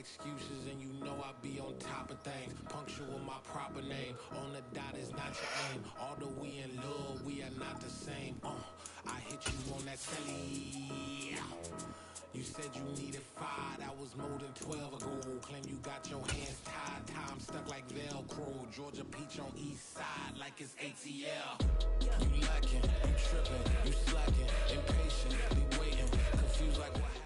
excuses and you know I be on top of things. Punctual my proper name. On the dot is not your aim. Although we in love, we are not the same. I hit you on that telly. You said you needed 5, that was more than 12 ago. Claim you got your hands tied, time stuck like Velcro. Georgia Peach on east side like it's ATL. You lacking, you tripping, you slacking, impatient, be waiting, confused like what happened.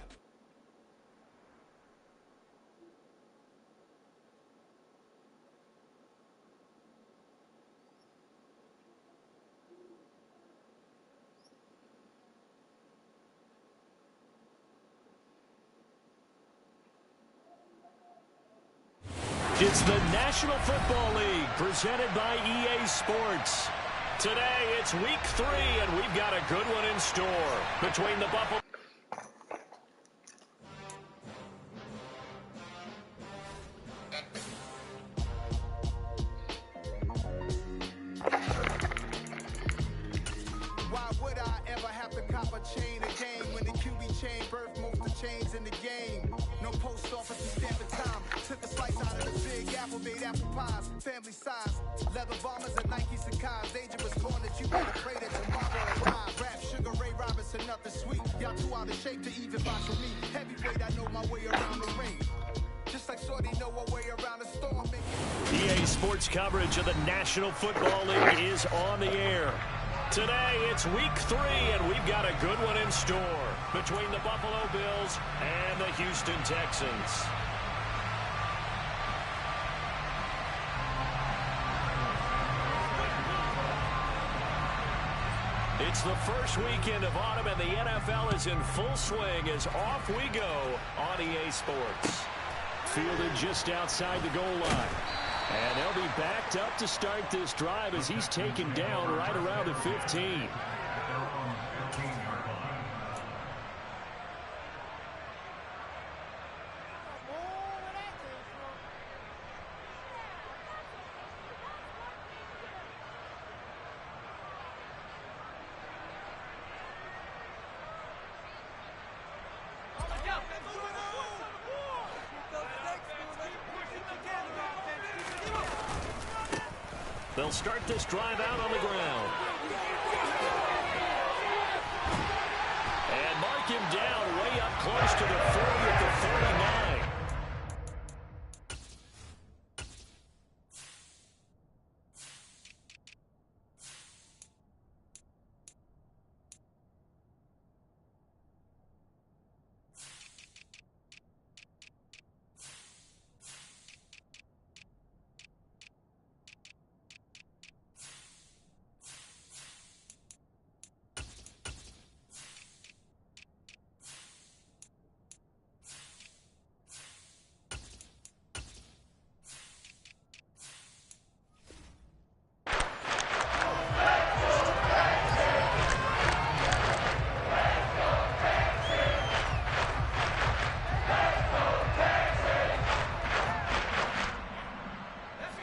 It's the National Football League presented by EA Sports. Today it's week 3 and we've got a good one in store between the Buffalo. Why would I ever have to cop a chain again when the QB chain birthed most of the chains in the game? No post office to stamp in time. Took a slice out of the big apple, made apple pies, family size. Leather bombers and Nikes and Kais. Dangerous corn that you better pray that tomorrow arrive. Rap, Sugar Ray Robinson, nothing sweet. Y'all too out of shape to even box with me. Heavyweight, I know my way around the ring. Just like Shorty know her way around the storm. EA Sports coverage of the National Football League is on the air. Today, it's week 3, and we've got a good one in store between the Buffalo Bills and the Houston Texans. It's the first weekend of autumn, and the NFL is in full swing as off we go on EA Sports. Fielded just outside the goal line. And they'll be backed up to start this drive as he's taken down right around the 15. They'll start this drive out on the ground. And mark him down way up close to the 40 at the 49.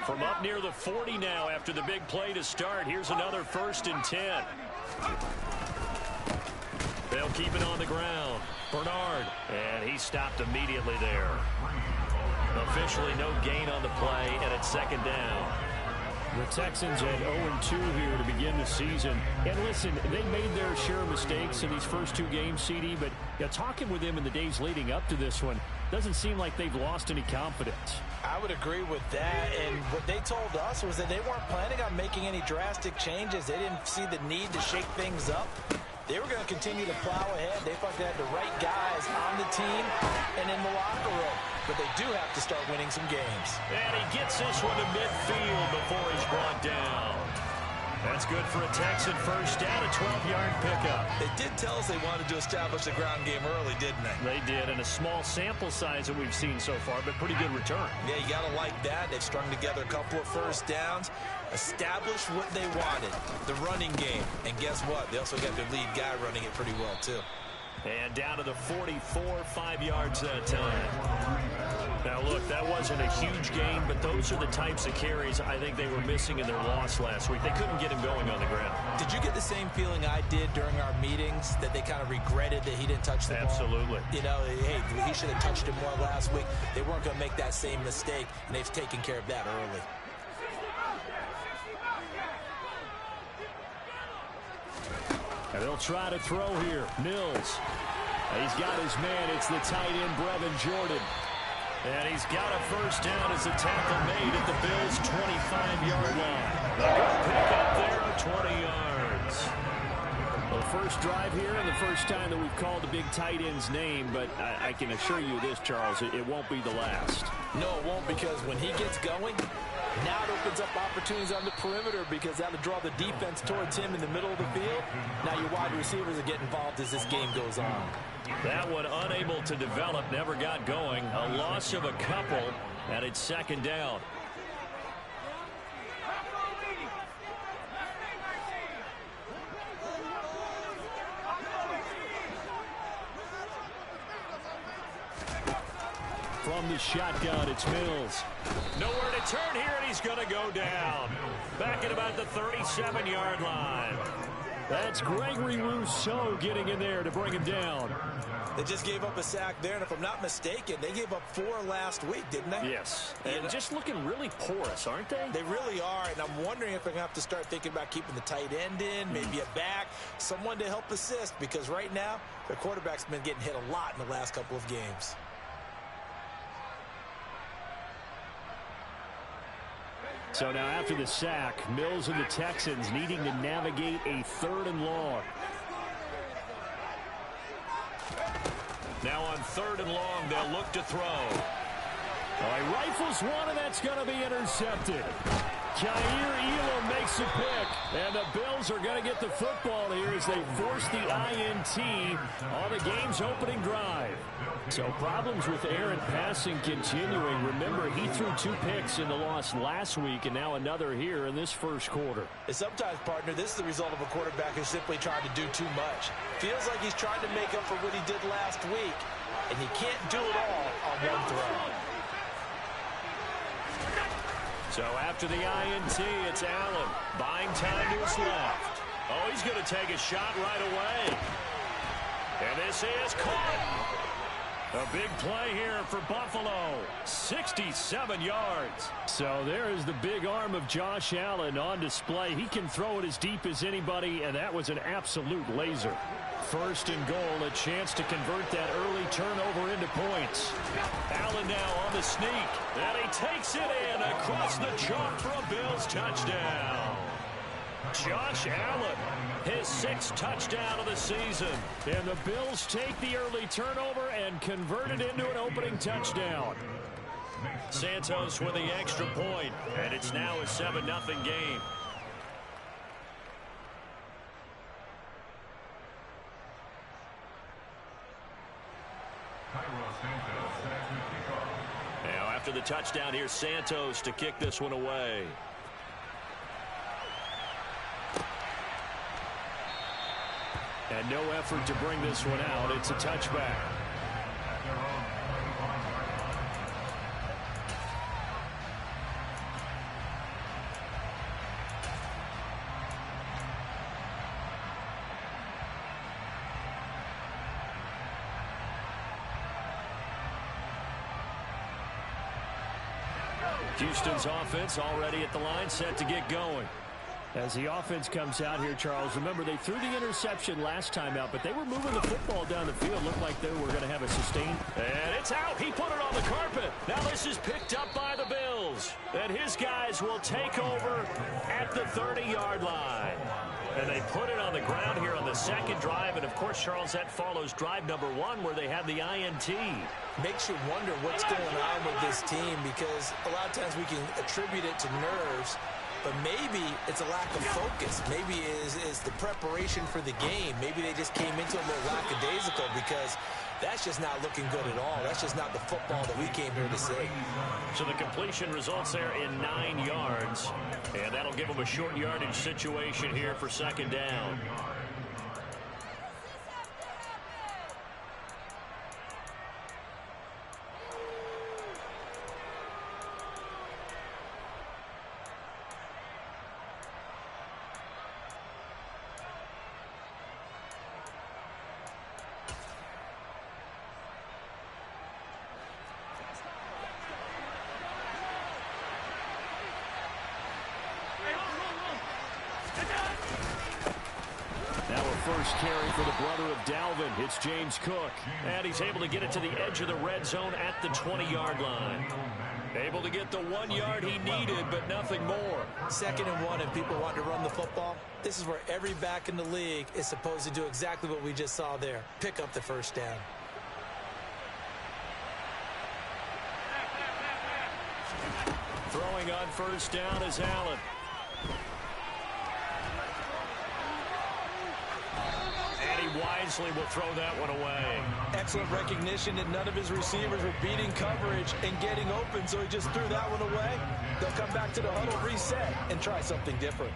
From up near the 40 now after the big play to start. Here's another 1st and 10. They'll keep it on the ground. Bernard, and he stopped immediately there. Officially no gain on the play, and it's 2nd down. The Texans at 0-2 here to begin the season. And listen, they made their share of mistakes in these first 2 games, CD, but talking with them in the days leading up to this one, doesn't seem like they've lost any confidence. I would agree with that, and what they told us was that they weren't planning on making any drastic changes. They didn't see the need to shake things up. They were going to continue to plow ahead. They thought they had the right guys on the team and in the locker room. But they do have to start winning some games. And he gets this one to midfield before he's brought down. That's good for a Texan first down, a 12-yard pickup. They did tell us they wanted to establish the ground game early, didn't they? They did, and a small sample size that we've seen so far, but pretty good return. Yeah, you got to like that. They've strung together a couple of first downs, established what they wanted, the running game. And guess what? They also got their lead guy running it pretty well, too. And down to the 44, 5 yards that time. Now, look, that wasn't a huge gain, but those are the types of carries I think they were missing in their loss last week. They couldn't get him going on the ground. Did you get the same feeling I did during our meetings, that they kind of regretted that he didn't touch the ball? Absolutely. You know, hey, he should have touched it more last week. They weren't going to make that same mistake, and they've taken care of that early. And they'll try to throw here. Mills. He's got his man. It's the tight end, Brevin Jordan. And he's got a first down as a tackle made at the Bills' 25-yard line. A good pick up there of 20 yards. Well, the first drive here and the first time that we've called the big tight end's name, but I can assure you this, Charles, it won't be the last. No, it won't, because when he gets going, now it opens up opportunities on the perimeter, because that'll draw the defense towards him in the middle of the field. Now your wide receivers will get involved as this game goes on. That one unable to develop, never got going. A loss of a couple, and it's second down. From the shotgun, it's Mills. Nowhere to turn here, and he's going to go down. Back at about the 37-yard line. That's Gregory Rousseau getting in there to bring him down. They just gave up a sack there, and if I'm not mistaken, they gave up 4 last week, didn't they? Yes. And just looking really porous, aren't they? They really are, and I'm wondering if they're going to have to start thinking about keeping the tight end in, maybe a back, someone to help assist, because right now, their quarterback's been getting hit a lot in the last couple of games. So now after the sack, Mills and the Texans needing to navigate a 3rd and long. Now on 3rd and long, they'll look to throw. He rifles one, and that's going to be intercepted. Jair Elam makes a pick, and the Bills are going to get the football here as they force the INT on the game's opening drive. So problems with air and passing continuing. Remember, he threw 2 picks in the loss last week, and now another here in this first quarter. And sometimes, partner, this is the result of a quarterback who's simply trying to do too much. Feels like he's trying to make up for what he did last week, and you can't do it all on one throw. So after the INT, it's Allen. Buying time to his left. Oh, he's going to take a shot right away. And this is caught. A big play here for Buffalo. 67 yards. So there is the big arm of Josh Allen on display. He can throw it as deep as anybody, and that was an absolute laser. 1st and goal, a chance to convert that early turnover into points. Allen now on the sneak, and he takes it in across the chalk for a Bills touchdown. Josh Allen, his 6th touchdown of the season. And the Bills take the early turnover and convert it into an opening touchdown. Santos with the extra point, and it's now a 7-0 game. Now after the touchdown, here's Santos to kick this one away. And no effort to bring this one out. It's a touchback. Houston's offense already at the line, set to get going. As the offense comes out here, Charles, remember they threw the interception last time out, but they were moving the football down the field. Looked like they were going to have a sustained. And it's out. He put it on the carpet. Now this is picked up by the Bills. And his guys will take over at the 30-yard line. And they put it on the ground here on the 2nd drive. And, of course, Charles, that follows drive number 1 where they had the INT. Makes you wonder what's going on with this team, because a lot of times we can attribute it to nerves. But maybe it's a lack of focus. Maybe it is the preparation for the game. Maybe they just came into a little lackadaisical, because that's just not looking good at all. That's just not the football that we came here to see. So the completion results there in 9 yards. And that'll give them a short yardage situation here for 2nd down. first carry for the brother of Dalvin. It's James Cook. And he's able to get it to the edge of the red zone at the 20-yard line. Able to get the 1 yard he needed, but nothing more. 2nd and 1, and people want to run the football. This is where every back in the league is supposed to do exactly what we just saw there. Pick up the first down. Throwing on first down is Allen. And he wisely will throw that one away. Excellent recognition that none of his receivers were beating coverage and getting open, so he just threw that one away. They'll come back to the huddle, reset, and try something different.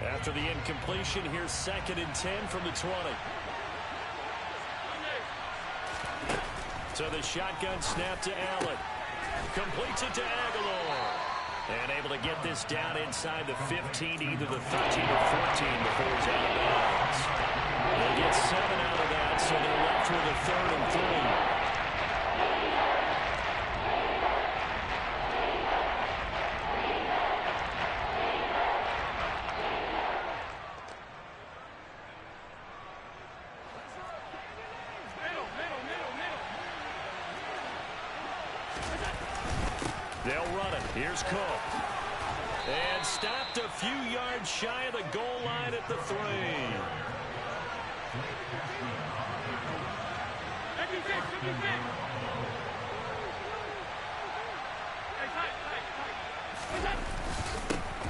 After the incompletion, here's 2nd and 10 from the 20. So the shotgun snap to Allen. Completes it to Aguilar. And able to get this down inside the 15, either the 13 or 14 before he's out of bounds. They'll get 7 out of that, so they're left with a 3rd and 3. They'll run it. Here's Cook. And stopped a few yards shy of the goal line at the 3.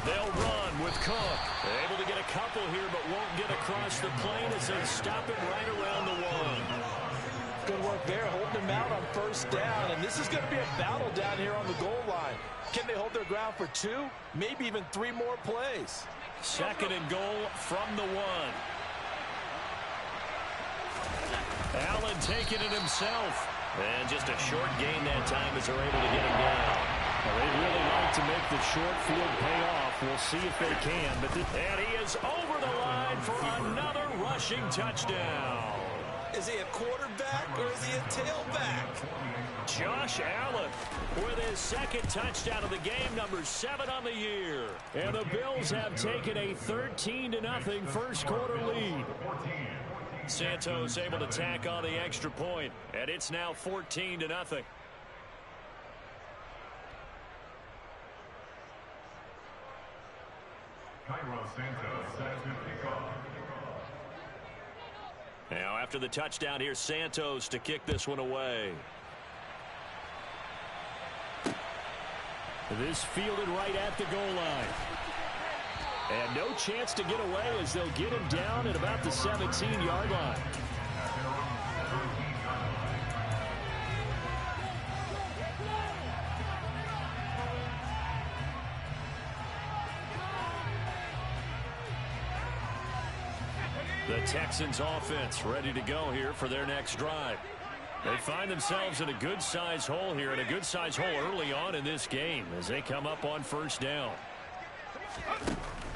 They'll run with Cook. Able to get a couple here, but won't get across the plane as they stop him right around the 1. Good work there, holding him out on first down. And this is going to be a battle down here on the goal line. Can they hold their ground for 2, maybe even 3 more plays? 2nd and goal from the 1. Allen taking it himself. And just a short gain that time as they're able to get him down. Well, they'd really like to make the short field pay off. We'll see if they can. And he is over the line for another rushing touchdown. Is he a quarterback or is he a tailback? Josh Allen with his 2nd touchdown of the game, number 7 on the year. And the Bills have taken a 13-0 first quarter lead. Santos able to tack on the extra point, and it's now 14-0. Now after the touchdown, here's Santos to kick this one away. This fielded right at the goal line. And no chance to get away as they'll get him down at about the 17-yard line. The Texans offense ready to go here for their next drive. They find themselves in a good-sized hole here, and a good-sized hole early on in this game as they come up on first down.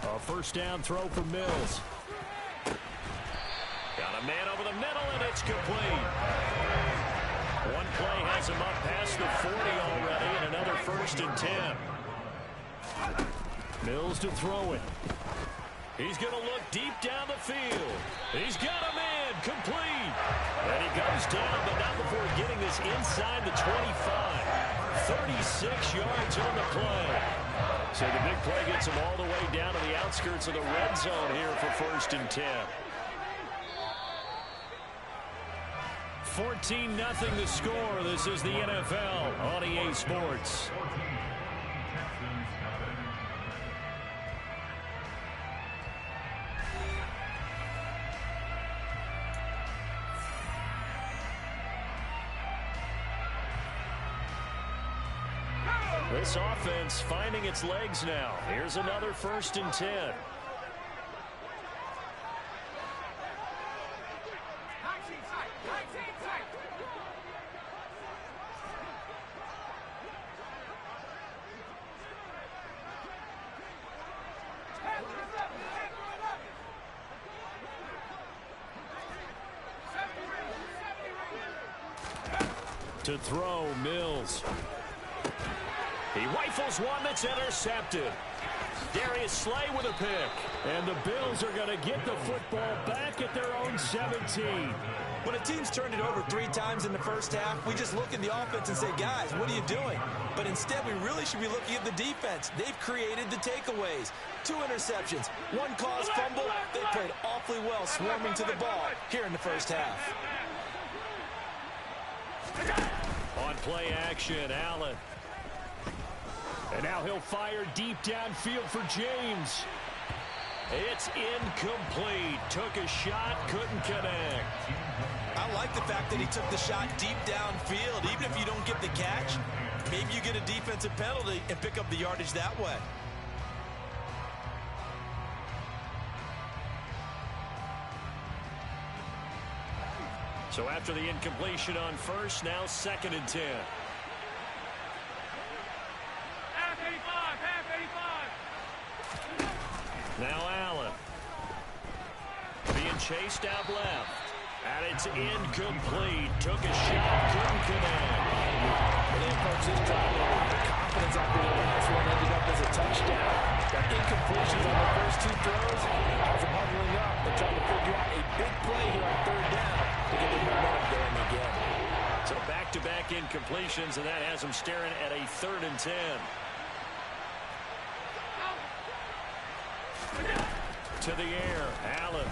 A first down throw for Mills. Got a man over the middle, and it's complete. One play has him up past the 40 already, and another 1st and 10. Mills to throw it. He's going to look deep down the field. He's got a man complete. And he goes down, but not before getting this inside the 25. 36 yards on the play. So the big play gets him all the way down to the outskirts of the red zone here for 1st and 10. 14-0 the score. This is the NFL on EA Sports. This offense finding its legs now. Here's another 1st and 10. To throw, Mills. He rifles one that's intercepted. Darius Slay with a pick. And the Bills are going to get the football back at their own 17. When a team's turned it over 3 times in the first half, we just look at the offense and say, guys, what are you doing? But instead, we really should be looking at the defense. They've created the takeaways. 2 interceptions, 1 caused fumble. They played awfully well swarming to the ball here in the first half. On play action, Allen. And now he'll fire deep downfield for James. It's incomplete. Took a shot, couldn't connect. I like the fact that he took the shot deep downfield. Even if you don't get the catch, maybe you get a defensive penalty and pick up the yardage that way. So after the incompletion on first, now 2nd and 10. Now Allen. Being chased out left. And it's incomplete. Took a shot, couldn't connect. And they approach this drive with confidence after the last one ended up as a touchdown. Got incompletions on the first 2 throws. Has them huddling up. They're trying to figure out a big play here on 3rd down to get their momentum going again. So back-to-back incompletions, and that has them staring at a 3rd and 10. To the air, Allen.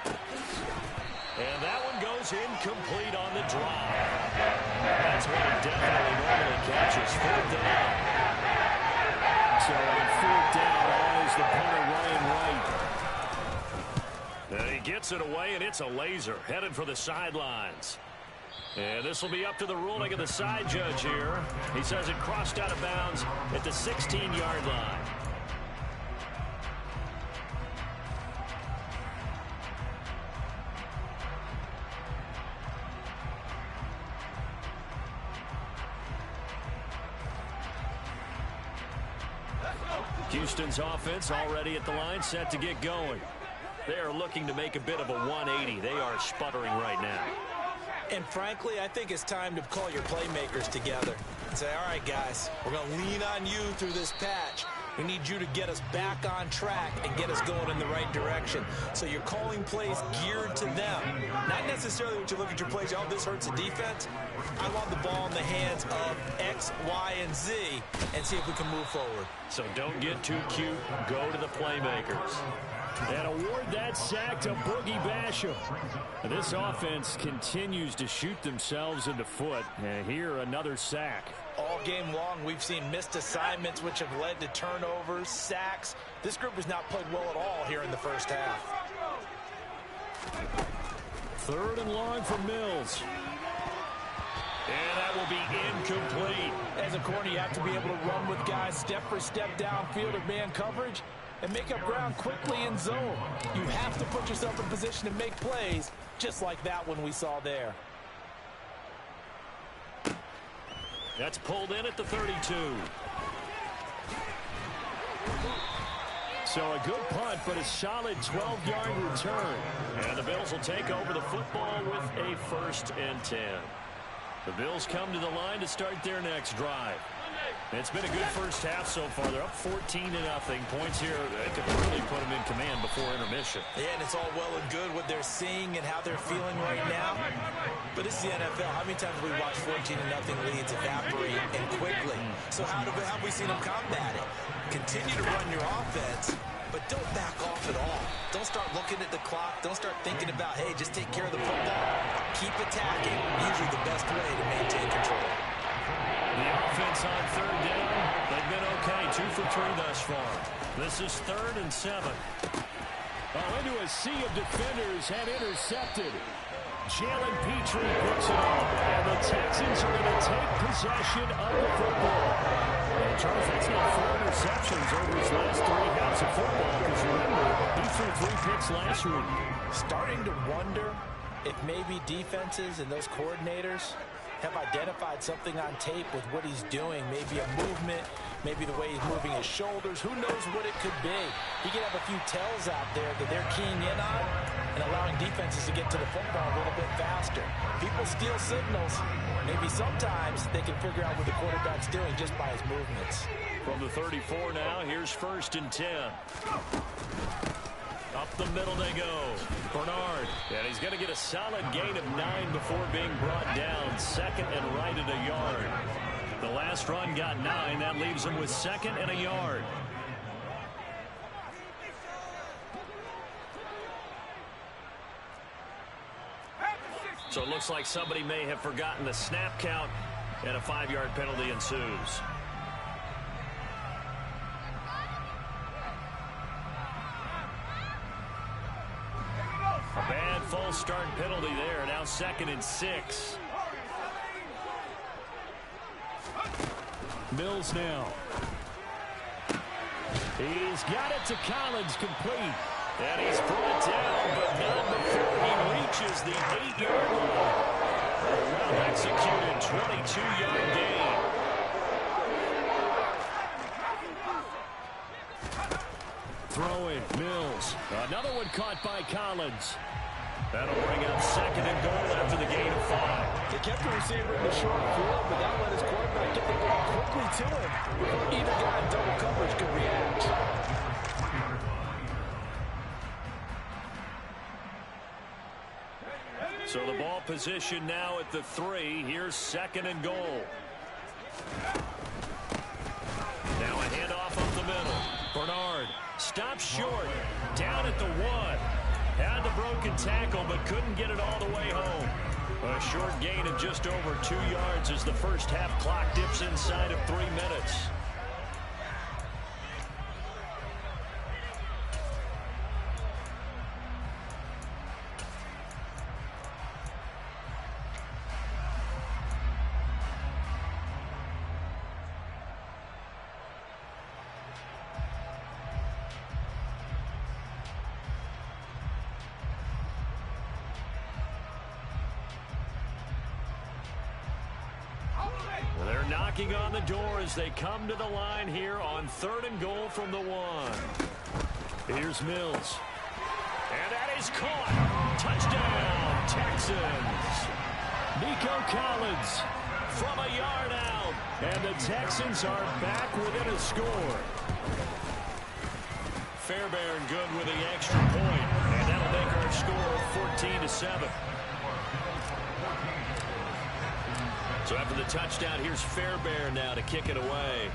And that one goes incomplete on the drive. That's what it definitely normally catches. 4th down. So on 4th down, always the punter, Ryan Wright. And he gets it away, and it's a laser. Headed for the sidelines. And this will be up to the ruling of the side judge here. He says it crossed out of bounds at the 16-yard line. Houston's offense already at the line, set to get going. They are looking to make a bit of a 180. They are sputtering right now. And frankly, I think it's time to call your playmakers together and say, all right, guys, we're going to lean on you through this patch. We need you to get us back on track and get us going in the right direction. So you're calling plays geared to them. Not necessarily when you look at your plays, oh, this hurts the defense. I want the ball in the hands of X, Y, and Z and see if we can move forward. So don't get too cute. Go to the playmakers. And award that sack to Boogie Basham. And this offense continues to shoot themselves in the foot. And here, another sack. All game long, we've seen missed assignments, which have led to turnovers, sacks. This group has not played well at all here in the first half. 3rd and long for Mills. And that will be incomplete. As a corner, you have to be able to run with guys step for step downfield or man coverage and make up ground quickly in zone. You have to put yourself in position to make plays, just like that one we saw there. That's pulled in at the 32. So a good punt, but a solid 12-yard return. And the Bills will take over the football with a 1st and 10. The Bills come to the line to start their next drive. It's been a good first half so far. They're up 14-0. Points here, they could really put them in command before intermission. Yeah, and it's all well and good what they're seeing and how they're feeling right now. But it's the NFL. How many times have we watched 14-0 leads evaporate and quickly? So how have we seen them combat it? Continue to run your offense, but don't back off at all. Don't start looking at the clock. Don't start thinking about, hey, just take care of the football. Keep attacking. Usually the best way to maintain control. The offense on 3rd down, they've been okay. 2 for 3 thus far. This is 3rd and 7. Oh, into a sea of defenders and intercepted. Jalen Petrie picks it up, and the Texans are going to take possession of the football. And Charles, that's now 4 interceptions over his last 3 halves of football, because remember, he threw 3 picks last week. Starting to wonder if maybe defenses and those coordinators have identified something on tape with what he's doing. Maybe a movement, maybe the way he's moving his shoulders. Who knows what it could be? He could have a few tells out there that they're keying in on and allowing defenses to get to the football a little bit faster. People steal signals. Maybe sometimes they can figure out what the quarterback's doing just by his movements. From the 34 now, here's 1st and 10. Up the middle they go. Bernard. And he's going to get a solid gain of 9 before being brought down. 2nd and right at a yard. The last run got 9. That leaves him with 2nd and a yard. So it looks like somebody may have forgotten the snap count, and a 5-yard penalty ensues. A bad false start penalty there. Now 2nd and 6. Mills now. He's got it to Collins, complete. And he's brought down, but not before he reaches the 8-yard line. Well executed, 22-yard gain. Throwing, Mills. Another one caught by Collins. That'll bring up 2nd and goal after the gain of 5. They kept the receiver in the short field, but that let his quarterback get the ball quickly to him before either guy in double coverage could react. So the ball position now at the 3. Here's 2nd and goal. Now a handoff up the middle. Bernard stops short. Down at the 1. Had the broken tackle, but couldn't get it all the way home. A short gain of just over 2 yards as the first half clock dips inside of 3 minutes. They're knocking on the door as they come to the line here on 3rd and goal from the 1. Here's Mills. And that is caught. Touchdown, Texans. Nico Collins from a yard out. And the Texans are back within a score. Fairbairn good with the extra point. And that'll make our score 14-7. So after the touchdown, here's Fairbairn now to kick it away.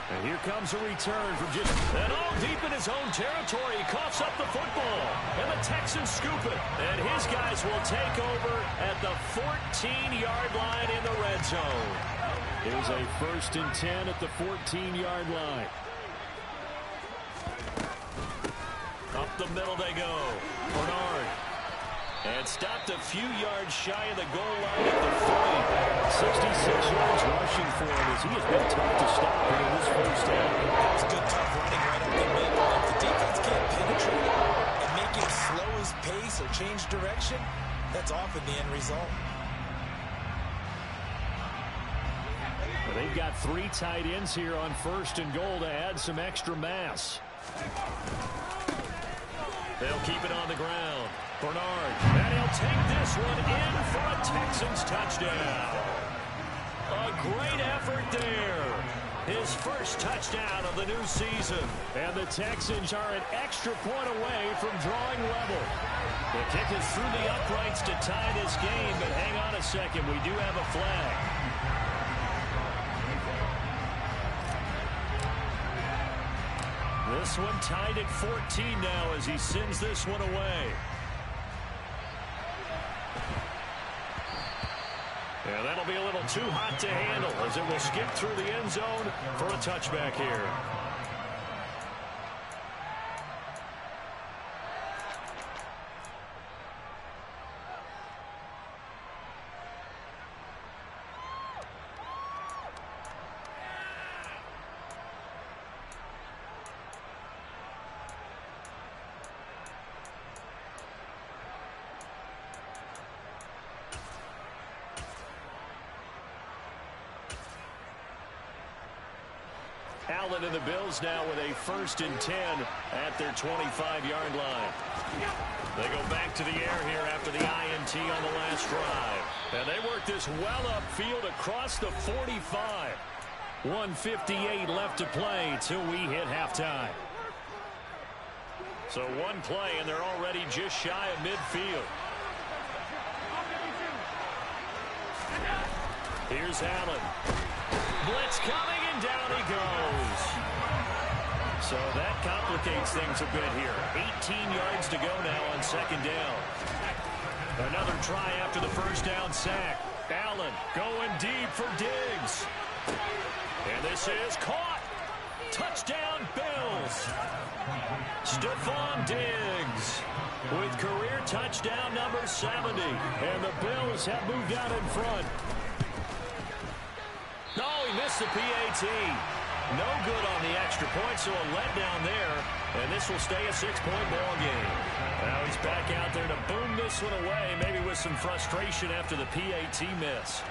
And here comes a return from just... And all deep in his own territory, he coughs up the football. And the Texans scoop it. And his guys will take over at the 14-yard line in the red zone. Here's a 1st and 10 at the 14-yard line. Up the middle they go. Bernard. And stopped a few yards shy of the goal line at the 3. 66 yards rushing for him as he has been tough to stop in this first half. It's good tough running right up the middle. If the defense can't penetrate and make it slow his pace or change direction, that's often the end result. Well, they've got 3 tight ends here on 1st and goal to add some extra mass. They'll keep it on the ground. Bernard, and he'll take this one in for a Texans touchdown. A great effort there. His first touchdown of the new season. And the Texans are an extra point away from drawing level. The kick is through the uprights to tie this game, but hang on a second. We do have a flag. This one tied at 14 now as he sends this one away. And that'll be a little too hot to handle as it will skip through the end zone for a touchback here. Allen and the Bills now with a 1st and 10 at their 25-yard line. They go back to the air here after the INT on the last drive. And they work this well upfield across the 45. 1:58 left to play till we hit halftime. So one play, and they're already just shy of midfield. Here's Allen. Blitz coming, and down he goes. So that complicates things a bit here. 18 yards to go now on 2nd down. Another try after the 1st down sack. Allen going deep for Diggs. And this is caught. Touchdown, Bills. Stephon Diggs with career touchdown number 70. And the Bills have moved out in front. No, he missed the PAT. No good on the extra point, so a letdown there. And this will stay a 6-point ball game. Now he's back out there to boom this one away, maybe with some frustration after the PAT miss.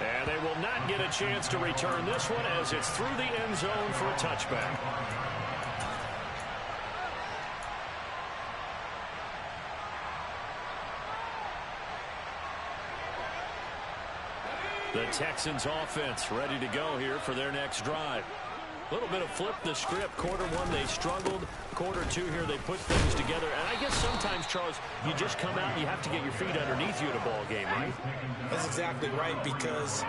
And they will not get a chance to return this one as it's through the end zone for a touchback. The Texans offense ready to go here for their next drive. A little bit of flip the script. Quarter 1 they struggled. Quarter 2 here they put things together. And I guess sometimes, Charles, you just come out and you have to get your feet underneath you in a ball game, right? That's exactly right, because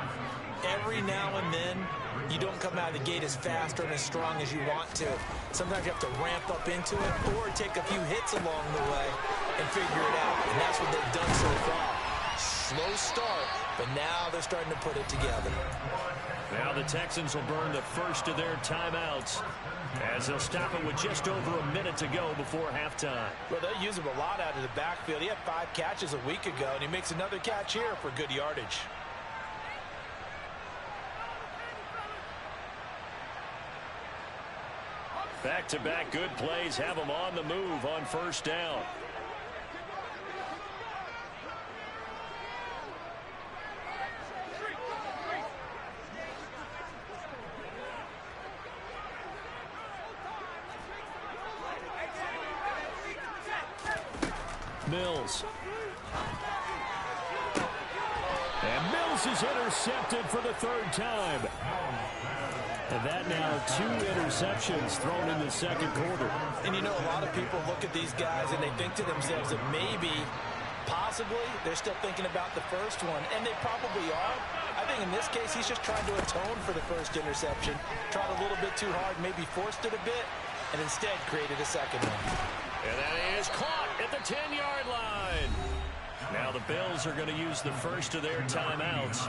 every now and then you don't come out of the gate as fast or as strong as you want to. Sometimes you have to ramp up into it or take a few hits along the way and figure it out. And that's what they've done so far. Slow start, but now they're starting to put it together. Now the Texans will burn the first of their timeouts as they'll stop it with just over a minute to go before halftime. Well, they'll use him a lot out of the backfield. He had 5 catches a week ago, and he makes another catch here for good yardage. Back-to-back good plays have them on the move on 1st down. Mills. And Mills is intercepted for the 3rd time. And that now 2 interceptions thrown in the 2nd quarter. And you know, a lot of people look at these guys and they think to themselves that maybe, possibly, they're still thinking about the first one. And they probably are. I think in this case, he's just trying to atone for the 1st interception. Tried a little bit too hard, maybe forced it a bit, and instead created a 2nd one. And that is caught at the 10-yard line. Now the Bills are going to use the first of their timeouts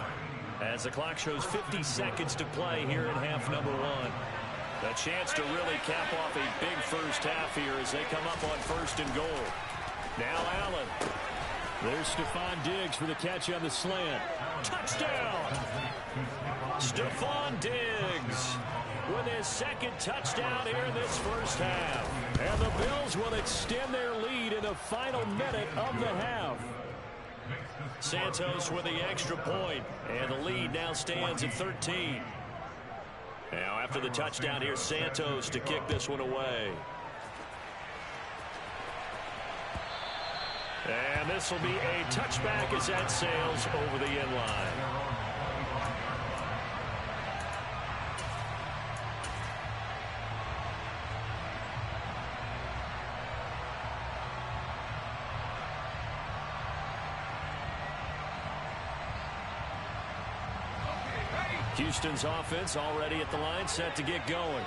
as the clock shows 50 seconds to play here in half number 1. A chance to really cap off a big first half here as they come up on 1st and goal. Now Allen. There's Stephon Diggs for the catch on the slant. Touchdown! Stephon Diggs with his 2nd touchdown here in this first half. And the Bills will extend their lead in the final minute of the half. Santos with the extra point, and the lead now stands at 13. Now after the touchdown, here's Santos to kick this one away. And this will be a touchback as that sails over the end line. Houston's offense already at the line, set to get going.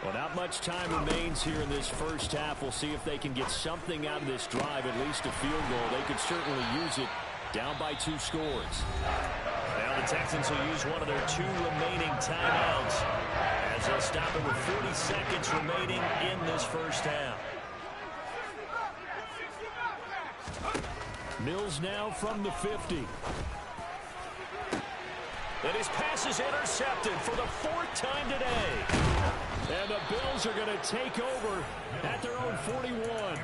Well, not much time remains here in this first half. We'll see if they can get something out of this drive, at least a field goal. They could certainly use it down by 2 scores. Now the Texans will use one of their 2 remaining timeouts as they'll stop it with 40 seconds remaining in this first half. Mills now from the 50. And his pass is intercepted for the 4th time today. And the Bills are going to take over at their own 41.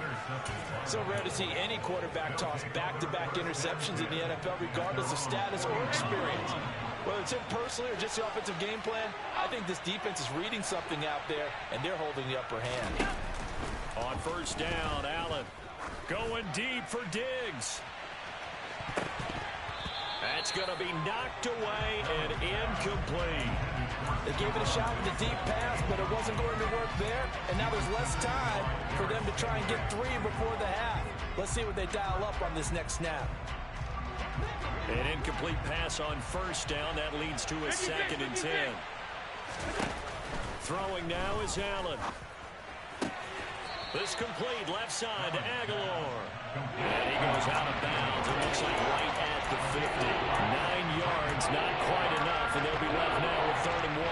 So rare to see any quarterback toss back-to-back interceptions in the NFL, regardless of status or experience. Whether it's him personally or just the offensive game plan, I think this defense is reading something out there, and they're holding the upper hand. On first down, Allen going deep for Diggs. That's going to be knocked away and incomplete. They gave it a shot with the deep pass, but it wasn't going to work there. And now there's less time for them to try and get 3 before the half. Let's see what they dial up on this next snap. An incomplete pass on first down. That leads to a 2nd and 10. Throwing now is Allen. This complete left side to Aguilar. And he goes out of bounds. It looks like right at the 50. 9 yards, not quite enough, and they'll be left now with 3rd and 1.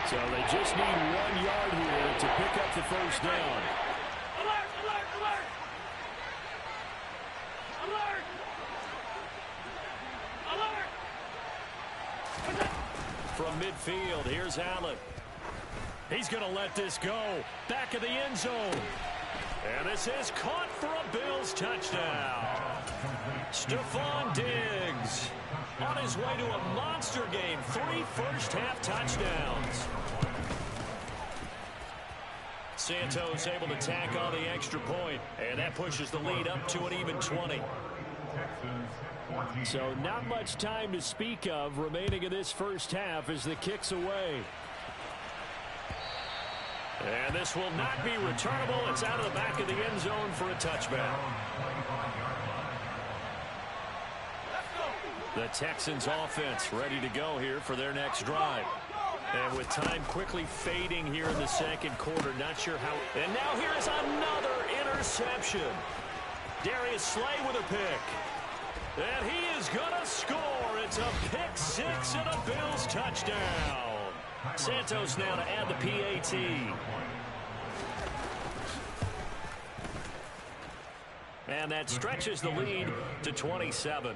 So they just need 1 yard here to pick up the first down. Alert, alert, alert! Alert! Alert! From midfield, here's Allen. He's going to let this go. Back of the end zone. And this is caught for a Bills touchdown. Stephon Diggs on his way to a monster game. 3 first-half touchdowns. Santos able to tack on the extra point, and that pushes the lead up to an even 20. So not much time to speak of remaining in this first half as the kick's away. And this will not be returnable. It's out of the back of the end zone for a touchback. The Texans offense ready to go here for their next drive. And with time quickly fading here in the second quarter, not sure how. And now here's another interception. Darius Slay with a pick. And he is going to score. It's a pick 6 and a Bills touchdown. Santos now to add the PAT. And that stretches the lead to 27.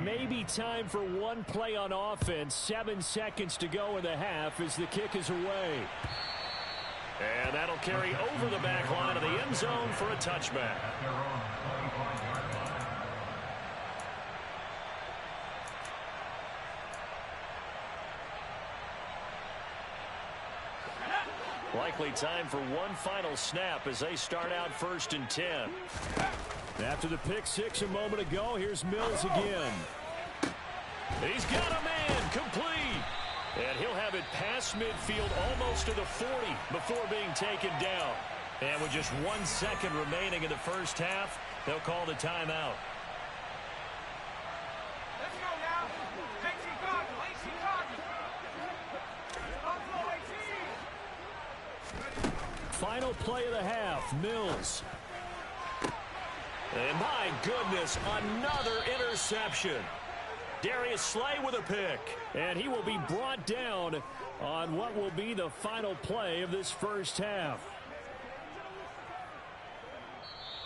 Maybe time for one play on offense. 7 seconds to go in the half as the kick is away. And that'll carry over the back line of the end zone for a touchback. Likely time for one final snap as they start out 1st and 10. After the pick 6 a moment ago, here's Mills again. He's got a man complete. And he'll have it past midfield almost to the 40 before being taken down. And with just 1 second remaining in the first half, they'll call the timeout. Let's go now. Make Chicago. Make Chicago. Buffalo 18. Final play of the half, Mills. And my goodness, another interception. Darius Slay with a pick. And he will be brought down on what will be the final play of this first half.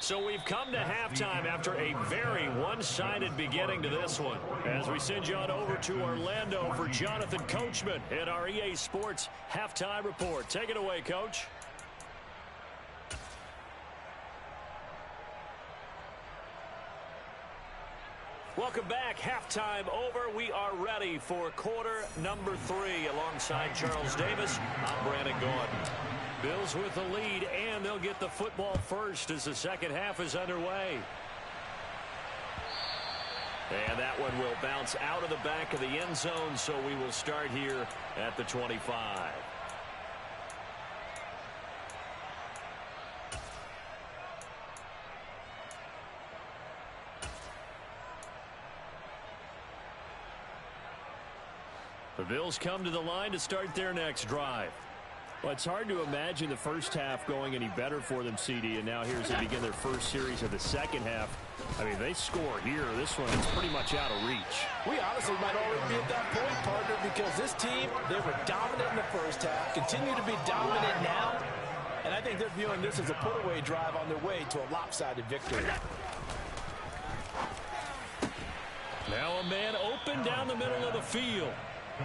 So we've come to halftime after a very one-sided beginning to this one. As we send you on over to Orlando for Jonathan Coachman in our EA Sports Halftime Report. Take it away, Coach. Welcome back. Halftime over. We are ready for quarter number 3 alongside Charles Davis. I'm Brandon Gordon. Bills with the lead, and they'll get the football first as the second half is underway. And that one will bounce out of the back of the end zone, so we will start here at the 25. The Bills come to the line to start their next drive. Well, it's hard to imagine the first half going any better for them, CD, and now here as they begin their first series of the second half. I mean, they score here. This one is pretty much out of reach. We honestly might already be at that point, partner, because this team, they were dominant in the first half, continue to be dominant now, and I think they're viewing this as a put-away drive on their way to a lopsided victory. Now a man open down the middle of the field.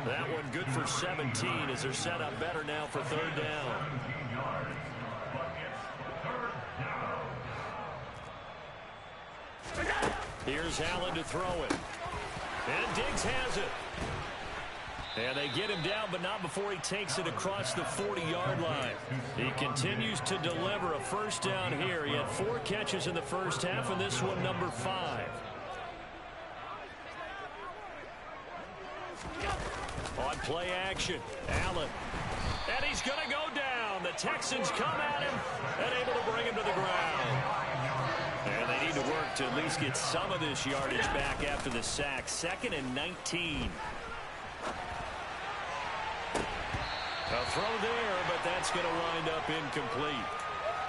That one good for 17 as they're set up better now for 3rd down. Here's Allen to throw it. And Diggs has it. And they get him down, but not before he takes it across the 40-yard line. He continues to deliver a first down here. He had 4 catches in the first half, and this one number 5. On play action, Allen. And he's going to go down. The Texans come at him and able to bring him to the ground. And they need to work to at least get some of this yardage back after the sack. 2nd and 19. A throw there, but that's going to wind up incomplete.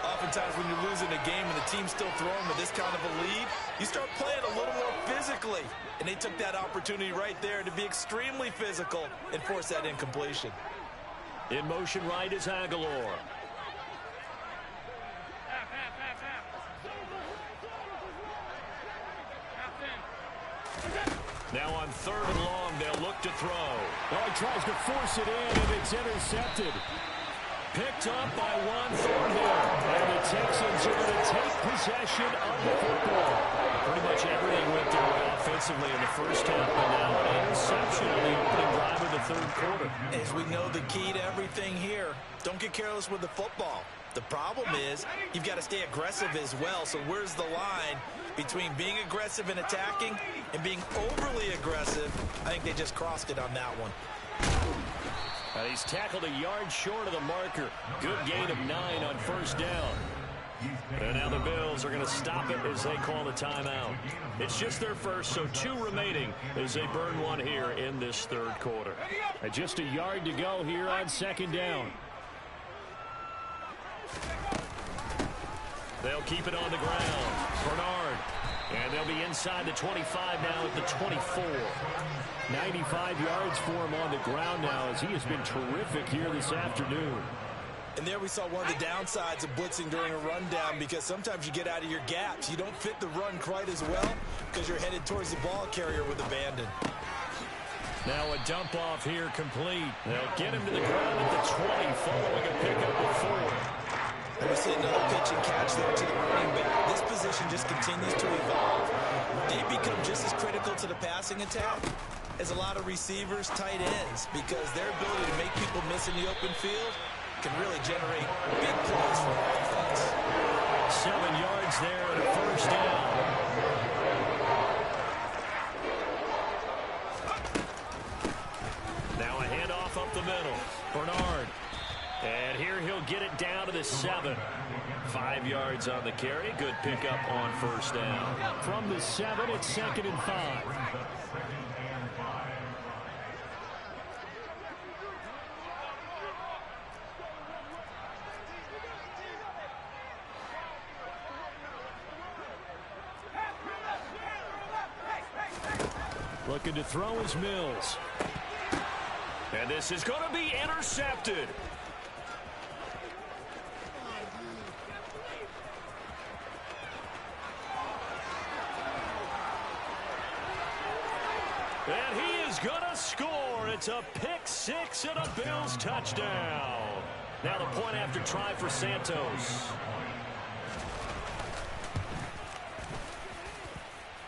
Oftentimes when you're losing a game and the team's still throwing with this kind of a lead, you start playing a little more physically. And they took that opportunity right there to be extremely physical and force that incompletion. In motion right is Aguilar. Now on 3rd and long, they'll look to throw. Oh, he tries to force it in, and it's intercepted. Picked up by Juan Thornhill. And the Texans are going to take possession of the football. Pretty much everything went their way offensively in the first half, but now an interception in the opening drive of the 3rd quarter. As we know, the key to everything here, don't get careless with the football. The problem is you've got to stay aggressive as well. So where's the line between being aggressive and attacking and being overly aggressive? I think they just crossed it on that one. And he's tackled a yard short of the marker. Good gain of 9 on first down. And now the Bills are going to stop it as they call the timeout. It's just their first, so 2 remaining as they burn 1 here in this 3rd quarter. And just a yard to go here on 2nd down. They'll keep it on the ground. Bernard. And they'll be inside the 25 now at the 24. 95 yards for him on the ground now as he has been terrific here this afternoon. And there we saw one of the downsides of blitzing during a rundown, because sometimes you get out of your gaps. You don't fit the run quite as well because you're headed towards the ball carrier with abandon. Now a dump off here complete. They'll get him to the ground at the 20 following a pickup of 4. And we see another pitch and catch there to the running back. This position just continues to evolve. They become just as critical to the passing attack as a lot of receivers, tight ends, because their ability to make people miss in the open field can really generate big plays for offense. 7 yards there and a first down. Now a handoff up the middle. Bernard. And here he'll get it down to the 7. 5 yards on the carry. Good pickup on first down. From the 7, it's 2nd and 5. Looking to throw is Mills. And this is going to be intercepted. And he is going to score. It's a pick-6 and a Bills touchdown. Now the point after try for Santos.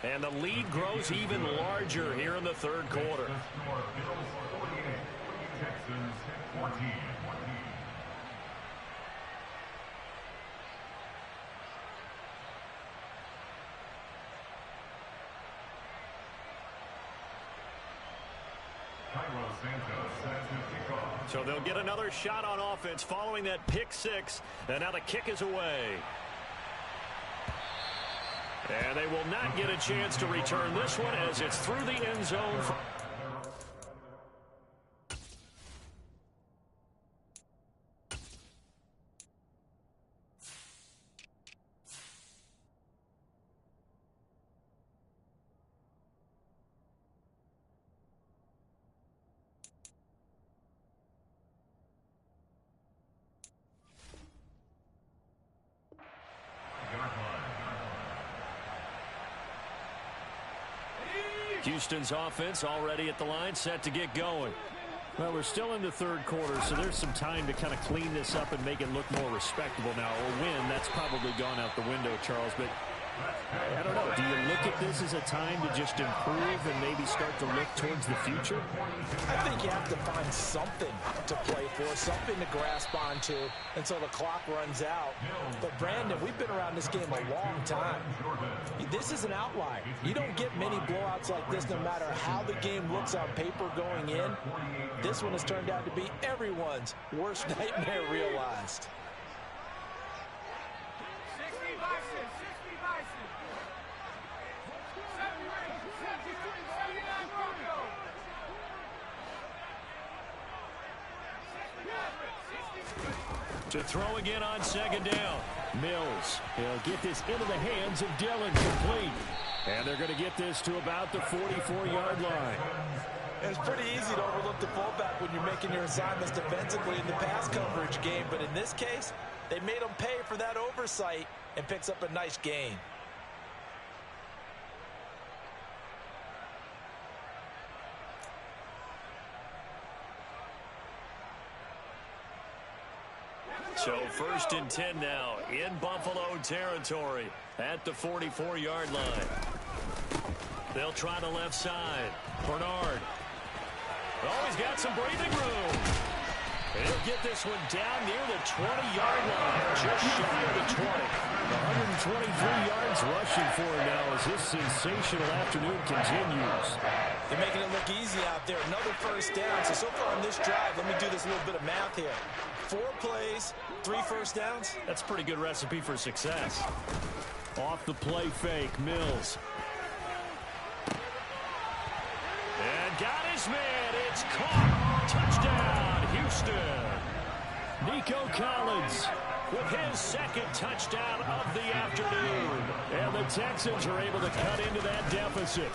And the lead grows even larger here in the 3rd quarter. So they'll get another shot on offense following that pick-6, and now the kick is away. And they will not get a chance to return this one as it's through the end zone. Houston's offense already at the line, set to get going. Well, we're still in the 3rd quarter, so there's some time to kind of clean this up and make it look more respectable now. A win, that's probably gone out the window, Charles, but I don't know. Do you look at this as a time to just improve and maybe start to look towards the future? I think you have to find something to play for, something to grasp onto until the clock runs out. But, Brandon, we've been around this game a long time. This is an outlier. You don't get many blowouts like this no matter how the game looks on paper going in. This one has turned out to be everyone's worst nightmare realized. 60 Bison, 60 Bison. 79 Broncos. 60. To throw again on second down. Mills. He'll get this into the hands of Dillon, complete. And they're going to get this to about the 44-yard line. It's pretty easy to overlook the fullback when you're making your assignments defensively in the pass coverage game. But in this case, they made him pay for that oversight and picks up a nice gain. So 1st and 10 now in Buffalo territory at the 44-yard line. They'll try the left side. Bernard. Oh, he's got some breathing room. And he'll get this one down near the 20-yard line, just shy of the 20. 123 yards rushing for him now as this sensational afternoon continues. They're making it look easy out there. Another first down. So far on this drive, let me do this little bit of math here. 4 plays, 3 first downs. That's a pretty good recipe for success. Off the play fake, Mills. And got his man. It's caught. Touchdown, Houston. Nico Collins with his 2nd touchdown of the afternoon. And the Texans are able to cut into that deficit.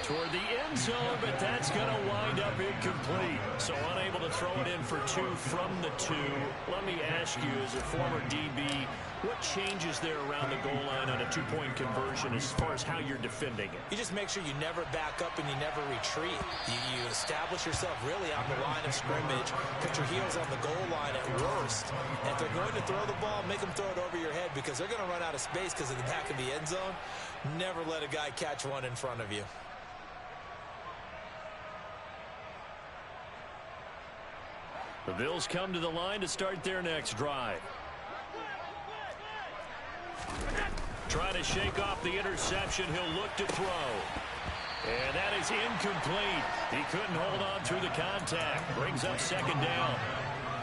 Toward the end zone, but that's going to wind up incomplete. So unable to throw it in for 2 from the 2. Let me ask you, as a former DB, what changes there around the goal line on a 2-point conversion as far as how you're defending it? You just make sure you never back up and you never retreat. You establish yourself really on the line of scrimmage, put your heels on the goal line at worst. And if they're going to throw the ball, make them throw it over your head because they're going to run out of space because of the back of the end zone. Never let a guy catch one in front of you. The Bills come to the line to start their next drive. Trying to shake off the interception. He'll look to throw. And that is incomplete. He couldn't hold on through the contact. Brings up 2nd down.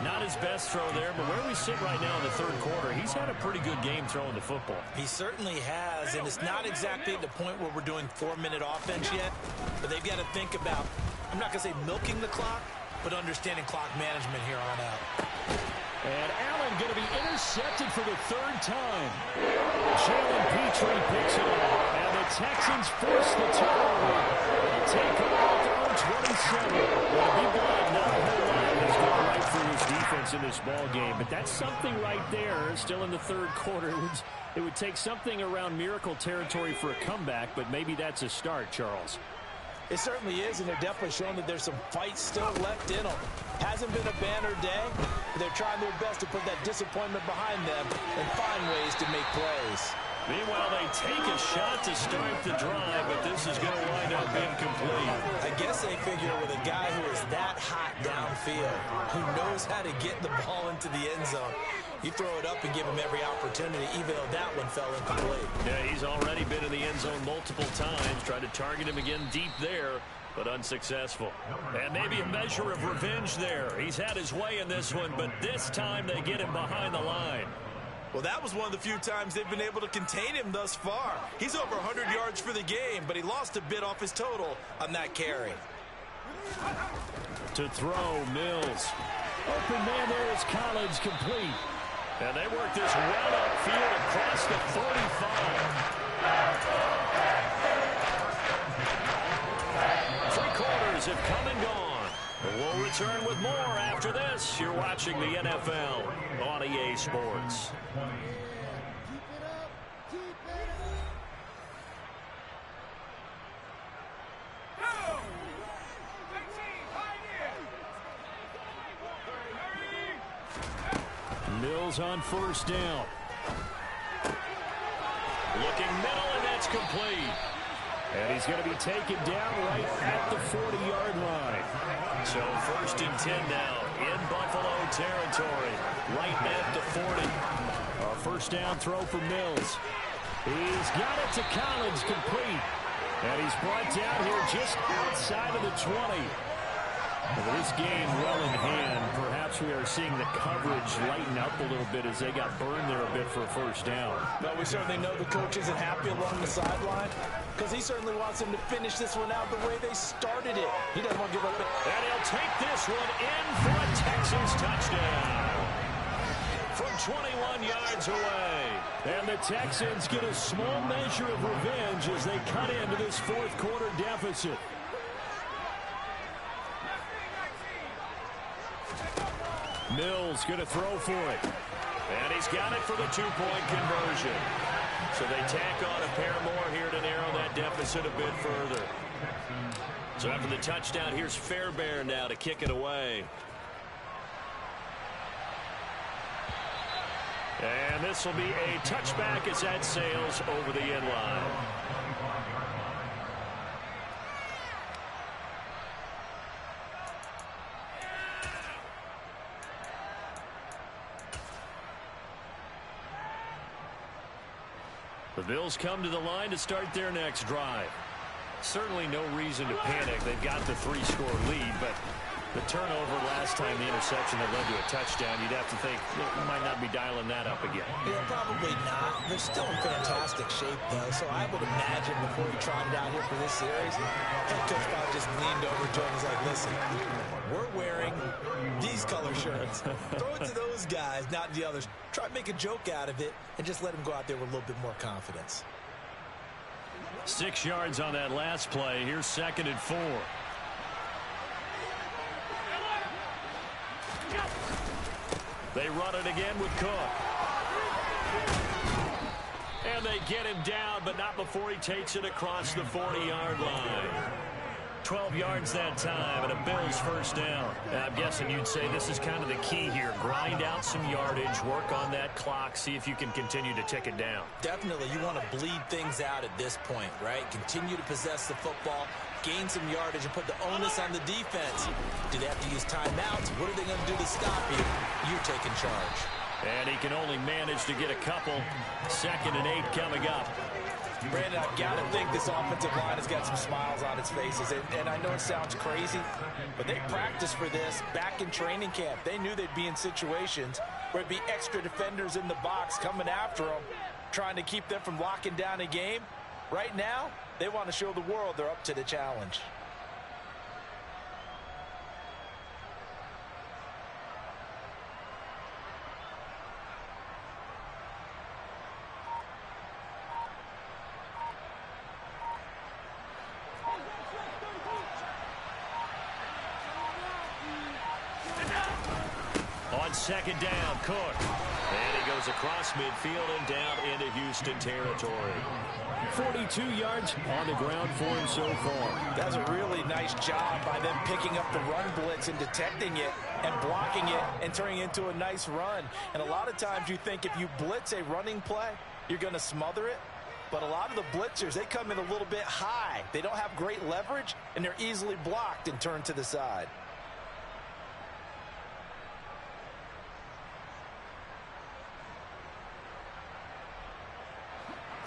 Not his best throw there, but where we sit right now in the 3rd quarter, he's had a pretty good game throwing the football. He certainly has, and it's not exactly at the point where we're doing 4-minute offense yet, but they've got to think about, I'm not going to say milking the clock, but understanding clock management here on out. And Allen going to be intercepted for the 3rd time. Jalen Petrie picks it up, and the Texans force the turnover. They'll take over at their own 27. Well, be blunt, not a whole lot has gone right for this defense in this ball game, but that's something right there. Still in the 3rd quarter. It would take something around miracle territory for a comeback, but maybe that's a start, Charles. It certainly is, and they're definitely showing that there's some fight still left in them. Hasn't been a banner day, but they're trying their best to put that disappointment behind them and find ways to make plays. Meanwhile, they take a shot to start the drive, but this is going to wind up incomplete. I guess they figure with a guy who is that hot downfield, who knows how to get the ball into the end zone, you throw it up and give him every opportunity, even though that one fell incomplete. Yeah, he's already been in the end zone multiple times. Tried to target him again deep there, but unsuccessful. And maybe a measure of revenge there. He's had his way in this one, but this time they get him behind the line. Well, that was one of the few times they've been able to contain him thus far. He's over 100 yards for the game, but he lost a bit off his total on that carry. To throw, Mills. Open man there is Collins, complete. And they work this well upfield across the 45. 3 quarters have come and gone. We'll return with more after this. You're watching the NFL on EA Sports. Mills on 1st down. Looking middle, and that's complete. And he's going to be taken down right at the 40-yard line. So 1st and 10 now in Buffalo territory, right at the 40. A first down throw for Mills. He's got it to Collins, complete. And he's brought down here just outside of the 20. With this game well in hand, perhaps we are seeing the coverage lighten up a little bit as they got burned there a bit for a first down. But we certainly know the coach isn't happy along the sideline because he certainly wants them to finish this one out the way they started it. He doesn't want to give up. And he'll take this one in for a Texans touchdown from 21 yards away. And the Texans get a small measure of revenge as they cut into this fourth quarter deficit. Mills going to throw for it. And he's got it for the two-point conversion. So they tack on a pair more here to narrow that deficit a bit further. So after the touchdown, here's Fairbairn now to kick it away. And this will be a touchback as that sails over the end line. The Bills come to the line to start their next drive. Certainly no reason to panic. They've got the 3-score lead, but the turnover last time, the interception that led to a touchdown, you'd have to think you might not be dialing that up again. Yeah, probably not. They're still in fantastic shape, though, so I would imagine before he trotted out here for this series, head coach probably just leaned over to him and was like, listen, we're wearing these color shirts. Throw it to those guys, not the others. Try to make a joke out of it and just let them go out there with a little bit more confidence. 6 yards on that last play. Here's 2nd and 4. They run it again with Cook. And they get him down, but not before he takes it across the 40-yard line. 12 yards that time, and a Bills first down. And I'm guessing you'd say this is kind of the key here. Grind out some yardage, work on that clock, see if you can continue to tick it down. Definitely, you want to bleed things out at this point, right? Continue to possess the football, gain some yardage, and put the onus on the defense. Do they have to use timeouts? What are they going to do to stop you? You're taking charge. And he can only manage to get a couple. 2nd and 8 coming up. Brandon, I've got to think this offensive line has got some smiles on its faces. And I know it sounds crazy, but they practiced for this back in training camp. They knew they'd be in situations where it'd be extra defenders in the box coming after them, trying to keep them from locking down a game. Right now, they want to show the world they're up to the challenge. On 2nd down, Cook. And he goes across midfield and down into Houston territory. 42 yards on the ground for him so far. That's a really nice job by them picking up the run blitz and detecting it and blocking it and turning it into a nice run. And a lot of times you think if you blitz a running play, you're going to smother it. But a lot of the blitzers, they come in a little bit high. They don't have great leverage, and they're easily blocked and turned to the side.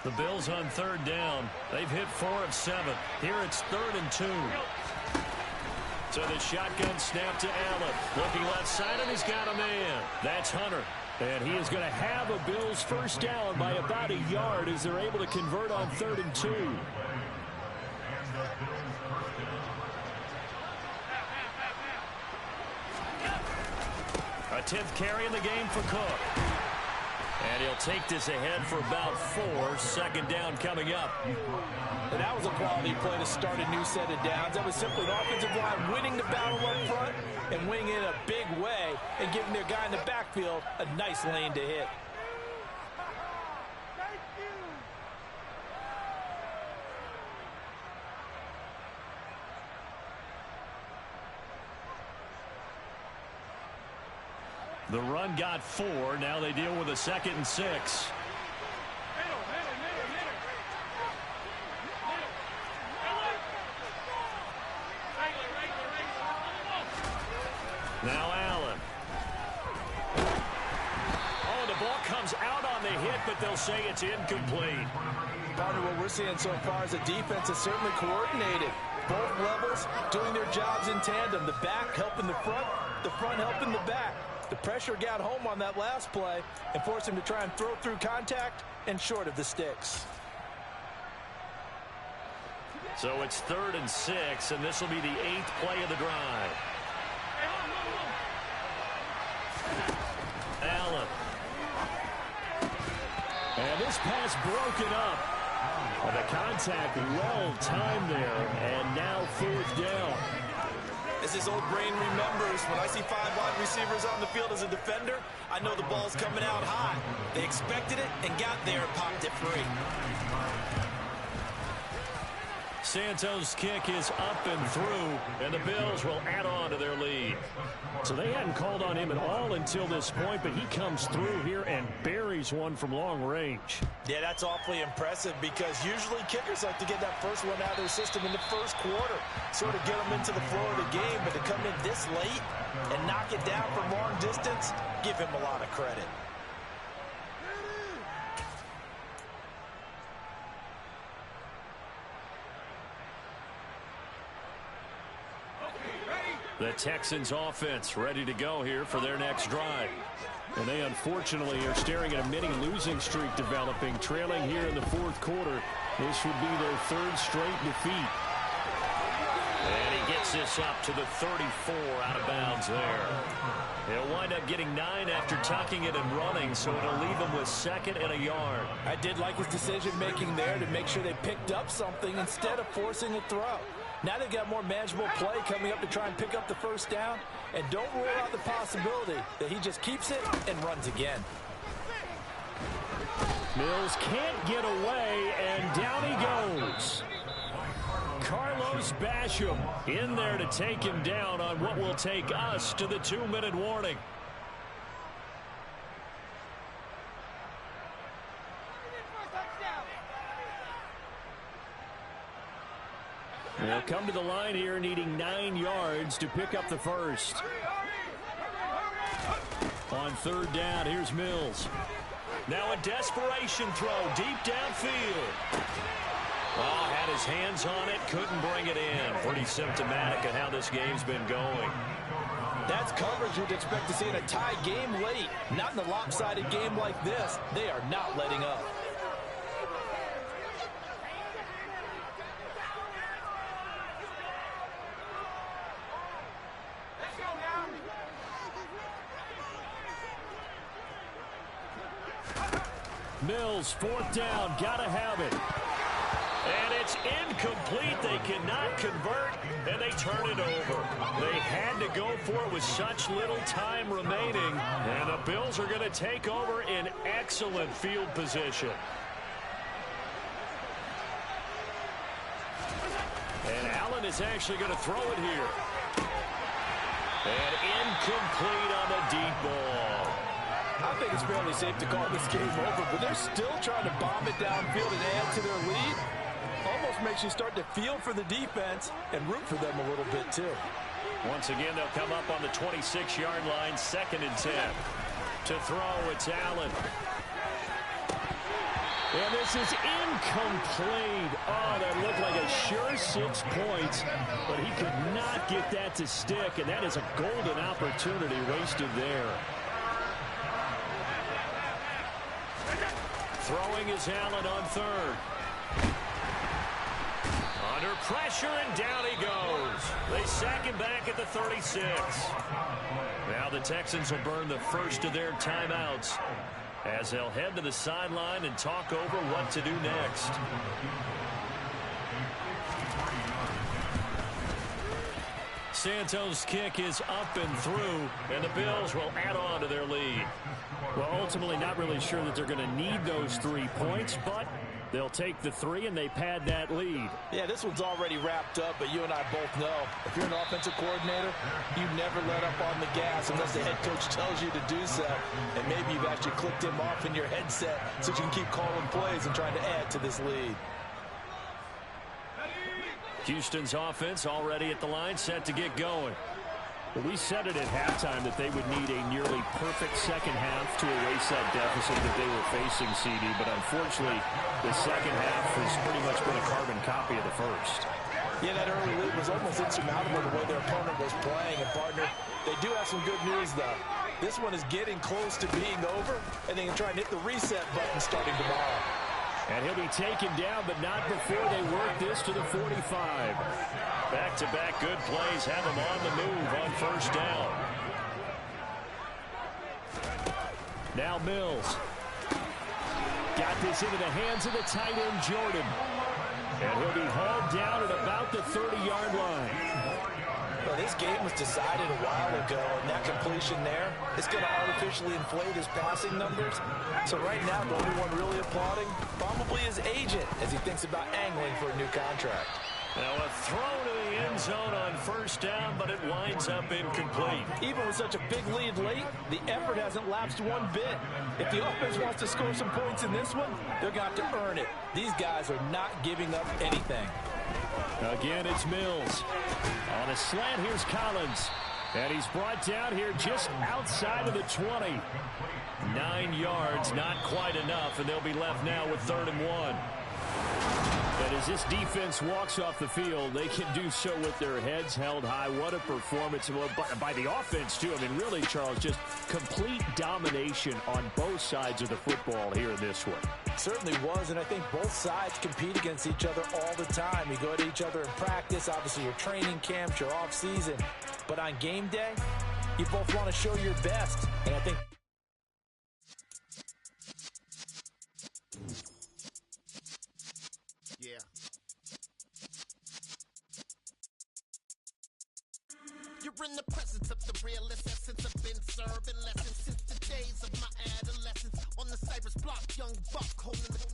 The Bills on 3rd down. They've hit 4 of 7. Here it's 3rd and 2. So the shotgun snap to Allen. Looking left side, and he's got a man. That's Hunter. And he is going to have a Bills first down by about a yard as they're able to convert on 3rd and 2. A 10th carry in the game for Cook. And he'll take this ahead for about 4. 2nd down coming up. And that was a quality play to start a new set of downs. That was simply an offensive line winning the battle up front and winning it in a big way and giving their guy in the backfield a nice lane to hit. The run got 4. Now they deal with a 2nd and 6. Now Allen. Oh, the ball comes out on the hit, but they'll say it's incomplete. Partner, what we're seeing so far is the defense is certainly coordinated. Both levels doing their jobs in tandem. The back helping the front helping the back. The pressure got home on that last play and forced him to try and throw through contact and short of the sticks. So it's 3rd and 6, and this will be the 8th play of the drive. Allen. And this pass broken up. And the contact well timed there, and now 4th down. As his old brain remembers, when I see 5 wide receivers on the field as a defender, I know the ball's coming out high. They expected it and got there and popped it free. Santos' kick is up and through, and the Bills will add on to their lead. So they hadn't called on him at all until this point, but he comes through here and buries one from long range. Yeah, that's awfully impressive because usually kickers like to get that first one out of their system in the first quarter, sort of get them into the flow of the game, but to come in this late and knock it down from long distance, give him a lot of credit. The Texans offense ready to go here for their next drive. And they unfortunately are staring at a mini losing streak developing, trailing here in the 4th quarter. This would be their 3rd straight defeat. And he gets this up to the 34 out of bounds there. He'll wind up getting 9 after tucking it and running, so it'll leave him with 2nd and a yard. I did like his decision-making there to make sure they picked up something instead of forcing a throw. Now they've got more manageable play coming up to try and pick up the 1st down. And don't rule out the possibility that he just keeps it and runs again. Mills can't get away, and down he goes. Carlos Basham in there to take him down on what will take us to the 2-minute warning. They'll come to the line here needing 9 yards to pick up the 1st. On 3rd down, here's Mills. Now a desperation throw deep downfield. Oh, had his hands on it, couldn't bring it in. Pretty symptomatic of how this game's been going. That's coverage you'd expect to see in a tie game late. Not in a lopsided game like this. They are not letting up. Mills, 4th down, gotta have it. And it's incomplete. They cannot convert, and they turn it over. They had to go for it with such little time remaining, and the Bills are going to take over in excellent field position. And Allen is actually going to throw it here. And incomplete on the deep ball. I think it's fairly safe to call this game over, but they're still trying to bomb it downfield and add to their lead. Almost makes you start to feel for the defense and root for them a little bit, too. Once again, they'll come up on the 26-yard line, 2nd and 10. To throw, it's Allen. And this is incomplete. Oh, that looked like a sure 6 points, but he could not get that to stick, and that is a golden opportunity wasted there. Throwing is Allen on 3rd. Under pressure, and down he goes. They sack him back at the 36. Now the Texans will burn the first of their timeouts as they'll head to the sideline and talk over what to do next. Santos' kick is up and through, and the Bills will add on to their lead. Well, ultimately not really sure that they're going to need those 3 points, but they'll take the 3 and they pad that lead. Yeah, this one's already wrapped up, but you and I both know if you're an offensive coordinator, you never let up on the gas unless the head coach tells you to do so. And maybe you've actually clicked him off in your headset so you can keep calling plays and trying to add to this lead. Houston's offense already at the line, set to get going. Well, we said it at halftime that they would need a nearly perfect second half to erase that deficit that they were facing, CD. But unfortunately, the second half has pretty much been a carbon copy of the first. Yeah, that early lead was almost insurmountable the way their opponent was playing. And, partner, they do have some good news, though. This one is getting close to being over, and they can try and hit the reset button starting tomorrow. And he'll be taken down, but not before they work this to the 45. Back-to-back good plays have him on the move on first down. Now Mills. Got this into the hands of the tight end, Jordan. And he'll be hauled down at about the 30-yard line. Well, this game was decided a while ago, and that completion there is going to artificially inflate his passing numbers. So right now, the only one really applauding probably his agent as he thinks about angling for a new contract. Now a throw to the end zone on first down, but it winds up incomplete. Even with such a big lead late, the effort hasn't lapsed one bit. If the offense wants to score some points in this one, they're going to have to earn it. These guys are not giving up anything. Again, it's Mills. On a slant, here's Collins. And he's brought down here just outside of the 20. 9 yards, not quite enough, and they'll be left now with 3rd and 1. And as this defense walks off the field, they can do so with their heads held high. What a performance by the offense, too. I mean, really, Charles, just complete domination on both sides of the football here in this one. Certainly was, and I think both sides compete against each other all the time. You go at each other in practice, obviously your training camps, your off-season. But on game day, you both want to show your best. And I think Yeah. You're in the presence of the realest essence. I've been serving lessons since the days of my adolescence. On the Cypress block, young buck holding it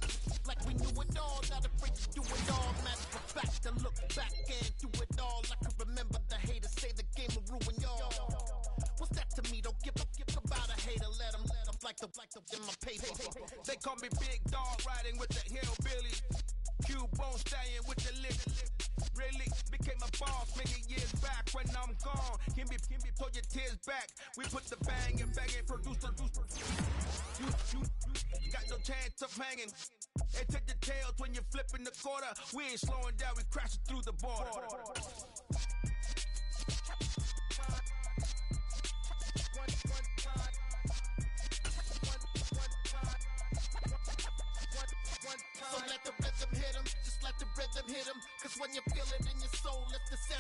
like we knew it all. Not afraid to do it all. Matter of fact, I look back and do it all. I can remember the haters say the game will ruin y'all. What's that to me? Don't give about a hater. Let them like the in my paper. They call me Big Dog, riding with the hillbilly. Cubone stallion with the lip. Really became a boss many years back. When I'm gone, can be pull your tears back. We put the bang and produce. You got no chance of hanging. And take the tails when you're flipping the quarter. We ain't slowing down, we crashing through the border. So let the rhythm hit him, just let the rhythm hit him. Cause when you feel it in your soul, let the sound